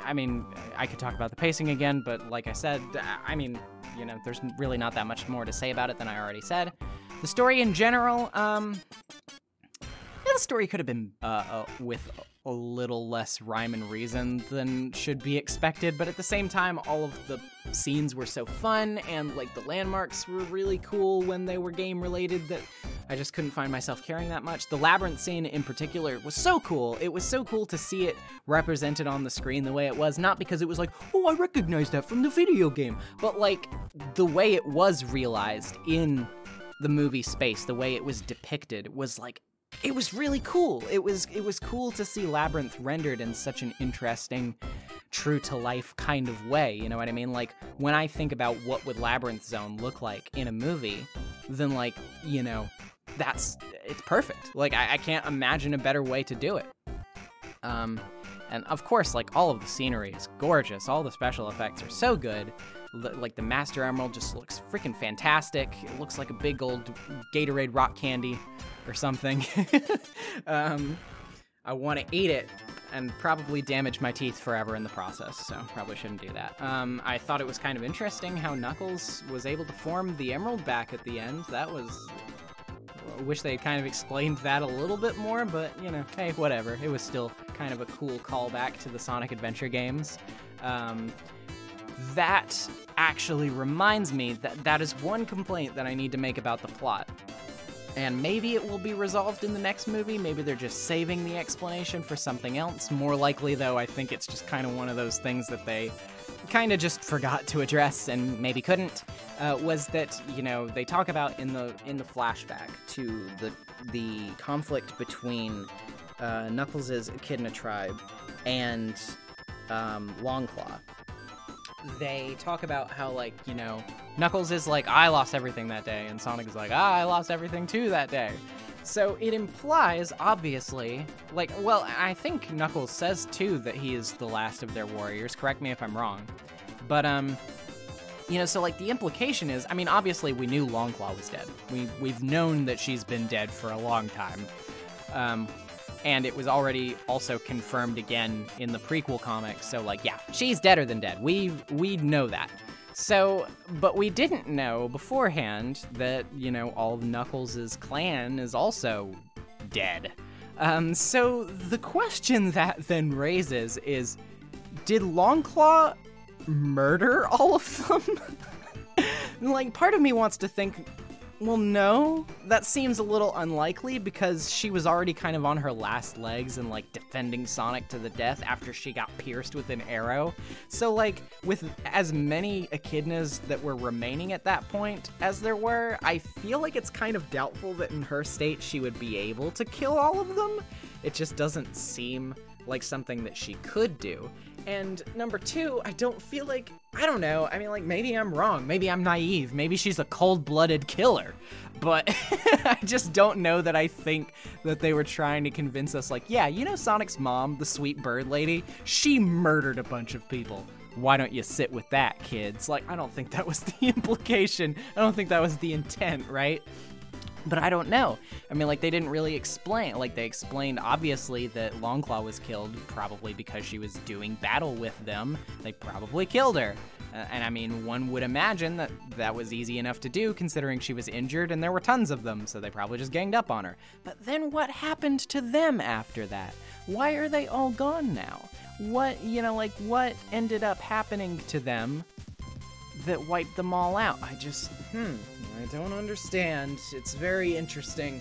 I mean, I could talk about the pacing again, but like I said, I mean, you know, there's really not that much more to say about it than I already said. The story in general, yeah, the story could have been, with a little less rhyme and reason than should be expected, but at the same time, all of the scenes were so fun, and, like, the landmarks were really cool when they were game-related that I just couldn't find myself caring that much. The labyrinth scene in particular was so cool. It was so cool to see it represented on the screen the way it was, not because it was like, oh, I recognize that from the video game, but, like, the way it was realized in the movie space, the way it was depicted was, like, it was really cool. It was cool to see Labyrinth rendered in such an interesting, true-to-life kind of way, you know what I mean? Like, when I think about what would Labyrinth Zone look like in a movie, then, like, you know, it's perfect. Like, I can't imagine a better way to do it. And of course, like, all of the scenery is gorgeous. All the special effects are so good. Like, the Master Emerald just looks freaking fantastic. It looks like a big old Gatorade rock candy or something. I want to eat it and probably damage my teeth forever in the process, so probably shouldn't do that. I thought it was kind of interesting how Knuckles was able to form the Emerald back at the end. That was wish they had kind of explained that a little bit more, but, you know, hey, whatever. It was still kind of a cool callback to the Sonic Adventure games. That actually reminds me that that is one complaint that I need to make about the plot. And maybe it will be resolved in the next movie. Maybe they're just saving the explanation for something else. More likely, though, I think it's just kind of one of those things that they kind of just forgot to address and maybe couldn't. Was that, you know, they talk about in the flashback to the conflict between Knuckles' Echidna tribe and Longclaw. They talk about how, like, you know, Knuckles is like, I lost everything that day, and Sonic is like, I lost everything too that day. So it implies, obviously, like, well, I think Knuckles says too that he is the last of their warriors. Correct me if I'm wrong. But, you know, so, like, the implication is, I mean, obviously we knew Longclaw was dead. We've known that she's been dead for a long time. And it was already also confirmed again in the prequel comics. So, like, yeah, she's deader than dead. We know that. So, but we didn't know beforehand that, you know, all of Knuckles' clan is also dead. So the question that then raises is, did Longclaw murder all of them? Like, part of me wants to think, well, no, that seems a little unlikely because she was already kind of on her last legs and, like, defending Sonic to the death after she got pierced with an arrow. So, like, with as many echidnas that were remaining at that point as there were, I feel like it's kind of doubtful that in her state she would be able to kill all of them. It just doesn't seem like something that she could do. And number two, I don't feel like, I don't know, I mean, like, maybe I'm wrong, maybe I'm naive, maybe she's a cold-blooded killer, but I just don't know that I think that they were trying to convince us, like, yeah, you know Sonic's mom, the sweet bird lady, she murdered a bunch of people. Why don't you sit with that, kids? Like, I don't think that was the implication. I don't think that was the intent, right? But I don't know. I mean, like, they didn't really explain. Like, they explained, obviously, that Longclaw was killed probably because she was doing battle with them. They probably killed her. And, I mean, one would imagine that that was easy enough to do, considering she was injured and there were tons of them, so they probably just ganged up on her. But then what happened to them after that? Why are they all gone now? What, you know, like, what ended up happening to them that wiped them all out? I just, I don't understand. It's very interesting.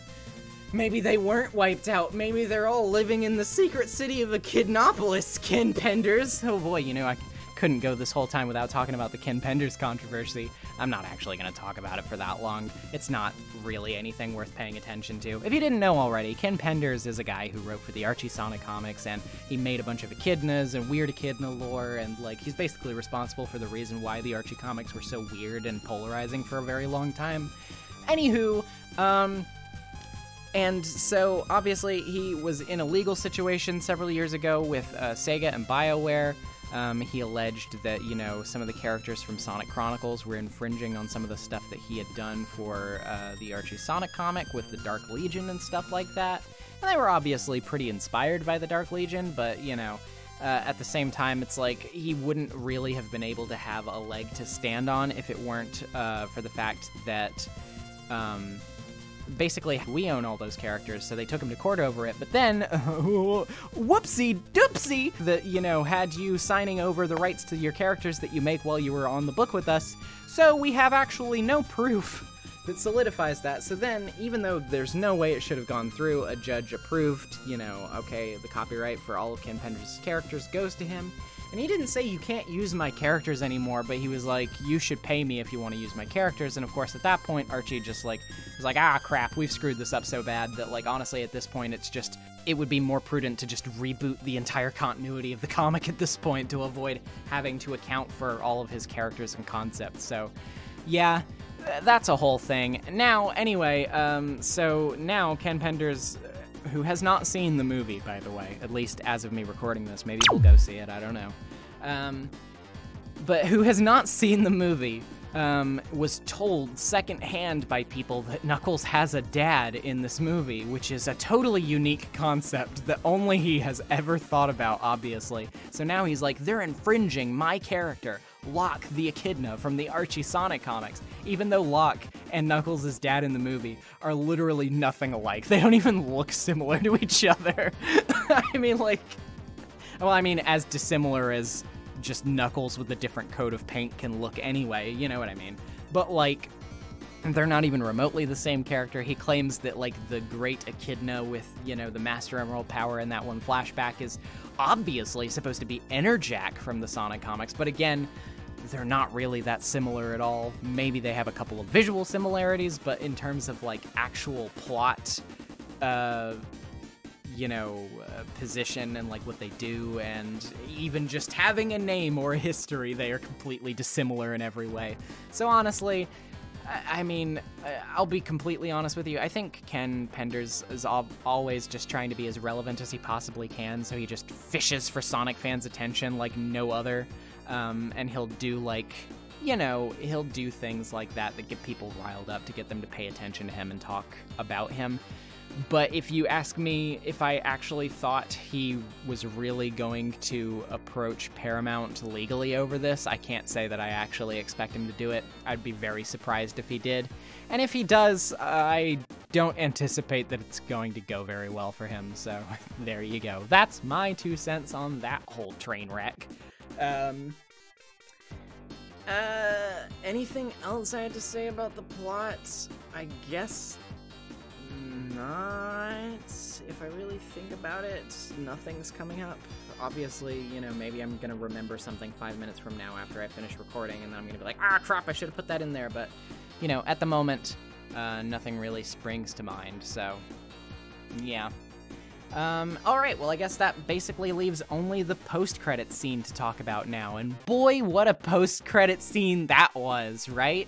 Maybe they weren't wiped out. Maybe they're all living in the secret city of Echidnopolis, Ken Penders. Oh boy, you know, I couldn't go this whole time without talking about the Ken Penders controversy. I'm not actually going to talk about it for that long. It's not really anything worth paying attention to. If you didn't know already, Ken Penders is a guy who wrote for the Archie Sonic comics, and he made a bunch of echidnas and weird echidna lore, and, like, he's basically responsible for the reason why the Archie comics were so weird and polarizing for a very long time. Anywho, and so, obviously, he was in a legal situation several years ago with Sega and BioWare. He alleged that, you know, some of the characters from Sonic Chronicles were infringing on some of the stuff that he had done for the Archie Sonic comic with the Dark Legion and stuff like that. And they were obviously pretty inspired by the Dark Legion, but, you know, at the same time, it's like he wouldn't really have been able to have a leg to stand on if it weren't for the fact that basically we own all those characters, so they took him to court over it. But then, whoopsie doopsie, that, you know, had you signing over the rights to your characters that you make while you were on the book with us. So we have actually no proof that solidifies that. So then, even though there's no way it should have gone through, a judge approved, you know, okay, the copyright for all of Ken Penders' characters goes to him. And he didn't say you can't use my characters anymore, but he was like, you should pay me if you want to use my characters. And of course, at that point, Archie just like was like, ah, crap, we've screwed this up so bad that, like, honestly, at this point, it's just, it would be more prudent to just reboot the entire continuity of the comic at this point to avoid having to account for all of his characters and concepts. So, yeah, that's a whole thing. Now, anyway, so now Ken Penders, who has not seen the movie, by the way, at least as of me recording this, maybe he'll go see it, I don't know, but who has not seen the movie, was told secondhand by people that Knuckles has a dad in this movie, which is a totally unique concept that only he has ever thought about, obviously. So now he's like, they're infringing my character, Locke the Echidna from the Archie Sonic comics, even though Locke and Knuckles' dad in the movie are literally nothing alike. They don't even look similar to each other. I mean, like, well, I mean, as dissimilar as just Knuckles with a different coat of paint can look anyway, you know what I mean? But, like, they're not even remotely the same character. He claims that, like, the great Echidna with, you know, the Master Emerald power in that one flashback is obviously supposed to be Enerjack from the Sonic comics, but again, they're not really that similar at all. Maybe they have a couple of visual similarities, but in terms of, like, actual plot, position and like what they do, and even just having a name or a history, they are completely dissimilar in every way. So honestly, I mean, I'll be completely honest with you. I think Ken Penders is always just trying to be as relevant as he possibly can, so he just fishes for Sonic fans' attention like no other. And he'll do like, he'll do things like that get people riled up to get them to pay attention to him and talk about him. But if you ask me if I actually thought he was really going to approach Paramount legally over this, I can't say that I actually expect him to do it. I'd be very surprised if he did. And if he does, I don't anticipate that it's going to go very well for him. So there you go. That's my 2 cents on that whole train wreck. Anything else I had to say about the plot? I guess not. If I really think about it, nothing's coming up. Obviously, maybe I'm gonna remember something 5 minutes from now after I finish recording, and then I'm gonna be like, ah, crap, I should have put that in there. But, at the moment, nothing really springs to mind, so, yeah. Alright, well, I guess that basically leaves only the post-credit scene to talk about now, and boy, what a post-credit scene that was, right?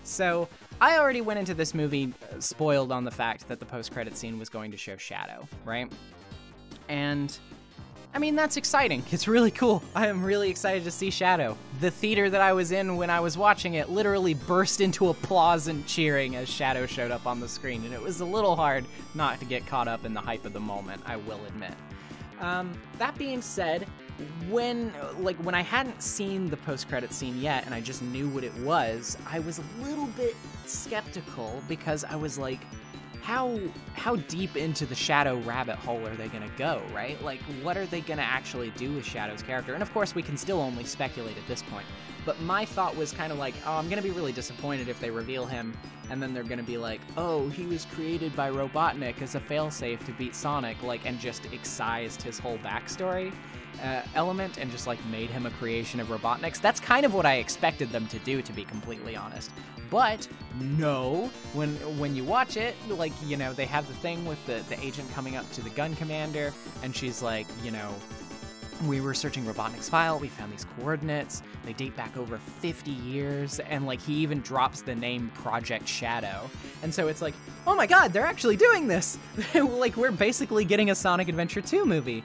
So, I already went into this movie spoiled on the fact that the post-credit scene was going to show Shadow, right? And, I mean, that's exciting. It's really cool. I am really excited to see Shadow. The theater that I was in when I was watching it literally burst into applause and cheering as Shadow showed up on the screen, and it was a little hard not to get caught up in the hype of the moment, I will admit. That being said, when I hadn't seen the post-credit scene yet and I just knew what it was, I was a little bit skeptical because I was like, how deep into the Shadow rabbit hole are they gonna go, right? Like, what are they gonna actually do with Shadow's character? And of course, we can still only speculate at this point. But my thought was kind of like, oh, I'm gonna be really disappointed if they reveal him, and then they're gonna be like, oh, he was created by Robotnik as a failsafe to beat Sonic, like, and just excised his whole backstory element and just like made him a creation of Robotnik's. That's kind of what I expected them to do, to be completely honest. But no, when you watch it, like, they have the thing with the agent coming up to the gun commander, and she's like, we were searching Robotnik's file, we found these coordinates, they date back over 50 years, and like he even drops the name Project Shadow. And so it's like, oh my god, they're actually doing this! Like, we're basically getting a Sonic Adventure 2 movie.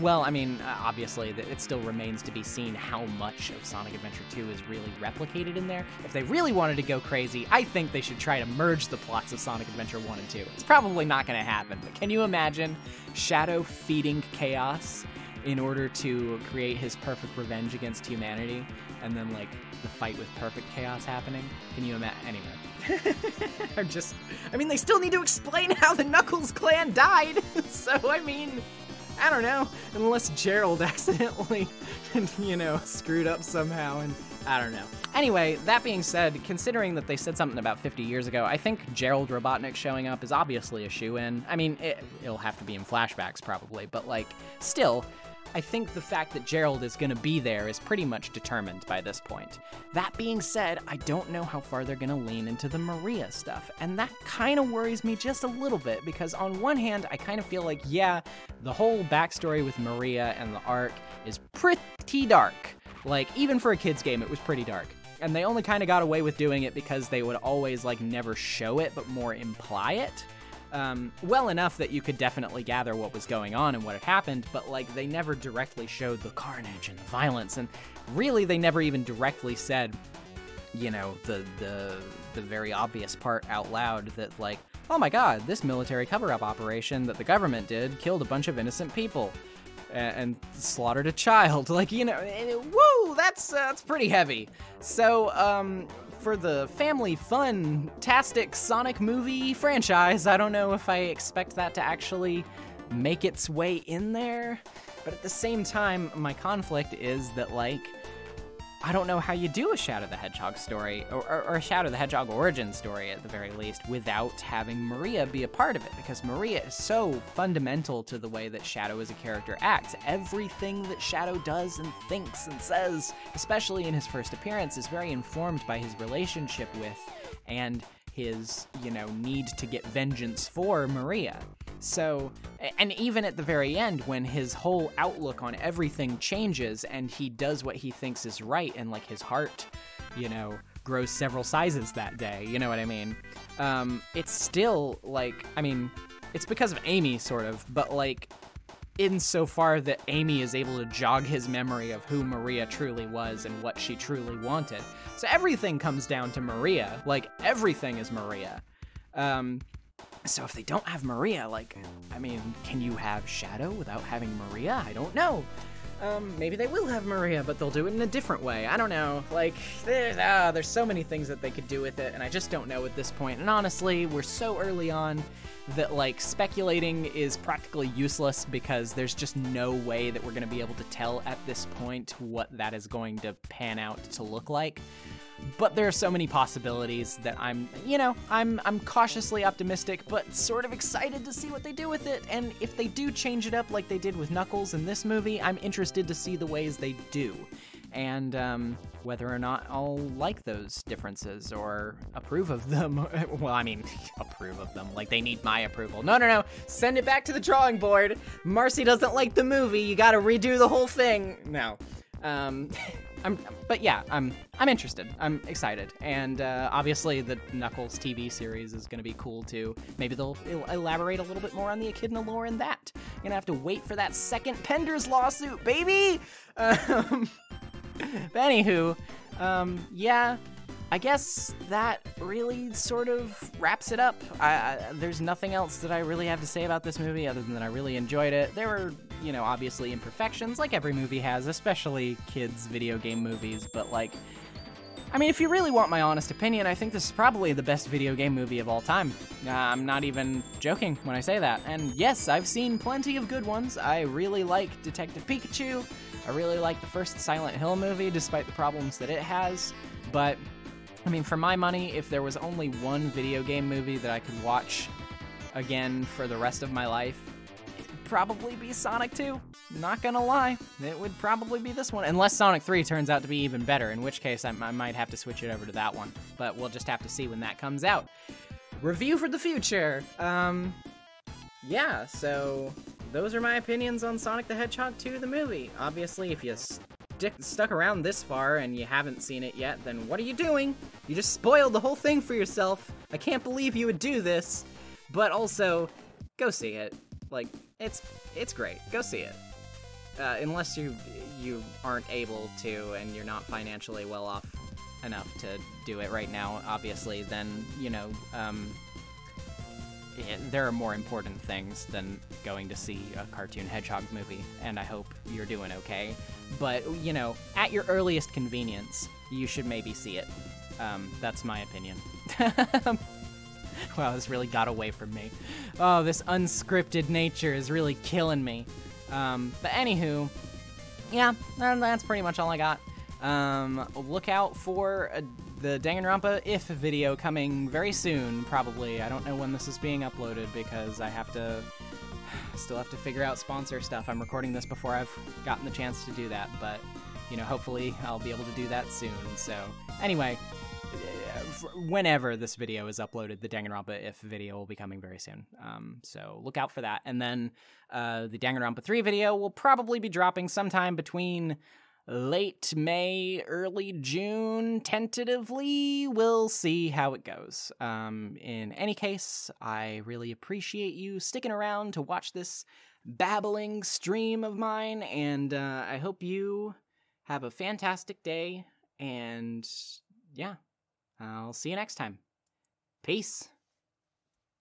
Well, I mean, obviously, it still remains to be seen how much of Sonic Adventure 2 is really replicated in there. If they really wanted to go crazy, I think they should try to merge the plots of Sonic Adventure 1 and 2. It's probably not going to happen, but can you imagine Shadow feeding Chaos in order to create his perfect revenge against humanity, and then, like, the fight with perfect Chaos happening? Can you imagine? Anyway. I mean, they still need to explain how the Knuckles clan died, so, I mean, I don't know, unless Gerald accidentally, screwed up somehow, and I don't know. Anyway, that being said, considering that they said something about 50 years ago, I think Gerald Robotnik showing up is obviously a shoo-in. I mean, it'll have to be in flashbacks probably, but, like, still, I think the fact that Gerald is going to be there is pretty much determined by this point. That being said, I don't know how far they're going to lean into the Maria stuff, and that kind of worries me just a little bit, because on one hand, I kind of feel like, yeah, the whole backstory with Maria and the arc is pretty dark. Like, even for a kid's game, it was pretty dark. And they only kind of got away with doing it because they would always, like, never show it, but more imply it. Well enough that you could definitely gather what was going on and what had happened, but, like, they never directly showed the carnage and the violence, and really they never even directly said you know, the very obvious part out loud that, like, oh my god, this military cover-up operation that the government did killed a bunch of innocent people and slaughtered a child. Like, you know, woo, that's pretty heavy. So, for the family fun-tastic Sonic movie franchise, I don't know if I expect that to actually make its way in there. But at the same time, my conflict is that, like, I don't know how you do a Shadow the Hedgehog story, or a Shadow the Hedgehog origin story at the very least, without having Maria be a part of it, because Maria is so fundamental to the way that Shadow as a character acts. Everything that Shadow does and thinks and says, especially in his first appearance, is very informed by his relationship with and his, you know, need to get vengeance for Maria. So, and even at the very end, when his whole outlook on everything changes and he does what he thinks is right, and like his heart, you know, grows several sizes that day, you know what I mean? It's still like, I mean, it's because of Amy, sort of, but like, insofar that Amy is able to jog his memory of who Maria truly was and what she truly wanted. So everything comes down to Maria, like everything is Maria. So if they don't have Maria, like, I mean, can you have Shadow without having Maria? I don't know. Maybe they will have Maria, but they'll do it in a different way. I don't know. Like, there's so many things that they could do with it, and I just don't know at this point. And honestly, we're so early on that, like, speculating is practically useless because there's just no way that we're going to be able to tell at this point what that is going to pan out to look like. But there are so many possibilities that I'm cautiously optimistic, but sort of excited to see what they do with it. And if they do change it up like they did with Knuckles in this movie, I'm interested to see the ways they do. And whether or not I'll like those differences or approve of them. Well, I mean, approve of them. Like, they need my approval. No. Send it back to the drawing board. Marcy doesn't like the movie. You gotta redo the whole thing. No. But yeah, I'm interested. I'm excited. And obviously the Knuckles TV series is going to be cool too. Maybe they'll elaborate a little bit more on the echidna lore in that. You're going to have to wait for that second Penders lawsuit, baby! But anywho, yeah, I guess that really sort of wraps it up. There's nothing else that I really have to say about this movie other than that I really enjoyed it. There were, you know, obviously imperfections, like every movie has, especially kids' video game movies, but like, I mean, if you really want my honest opinion, I think this is probably the best video game movie of all time. I'm not even joking when I say that. And yes, I've seen plenty of good ones. I really like Detective Pikachu. I really like the first Silent Hill movie, despite the problems that it has. But, I mean, for my money, if there was only one video game movie that I could watch again for the rest of my life, it'd probably be Sonic 2. Not gonna lie, it would probably be this one. Unless Sonic 3 turns out to be even better, in which case I might have to switch it over to that one. But we'll just have to see when that comes out. Review for the future. Yeah, so those are my opinions on Sonic the Hedgehog 2, the movie. Obviously, if you stuck around this far and you haven't seen it yet, then what are you doing? You just spoiled the whole thing for yourself. I can't believe you would do this. But also, go see it. Like, it's great. Go see it. Unless you aren't able to and you're not financially well off enough to do it right now, obviously, then, you know, there are more important things than going to see a cartoon hedgehog movie, and I hope you're doing okay. But, you know, at your earliest convenience, you should maybe see it. That's my opinion. Wow, this really got away from me. Oh, this unscripted nature is really killing me. But anywho, yeah, that's pretty much all I got. Look out for the Danganronpa If video coming very soon, probably. I don't know when this is being uploaded because I still have to figure out sponsor stuff. I'm recording this before I've gotten the chance to do that, but, you know, hopefully I'll be able to do that soon. So, anyway, whenever this video is uploaded, the Danganronpa If video will be coming very soon. So look out for that. And then the Danganronpa 3 video will probably be dropping sometime between late May, early June, tentatively. We'll see how it goes. In any case, I really appreciate you sticking around to watch this babbling stream of mine, and I hope you have a fantastic day, and yeah, I'll see you next time. Peace.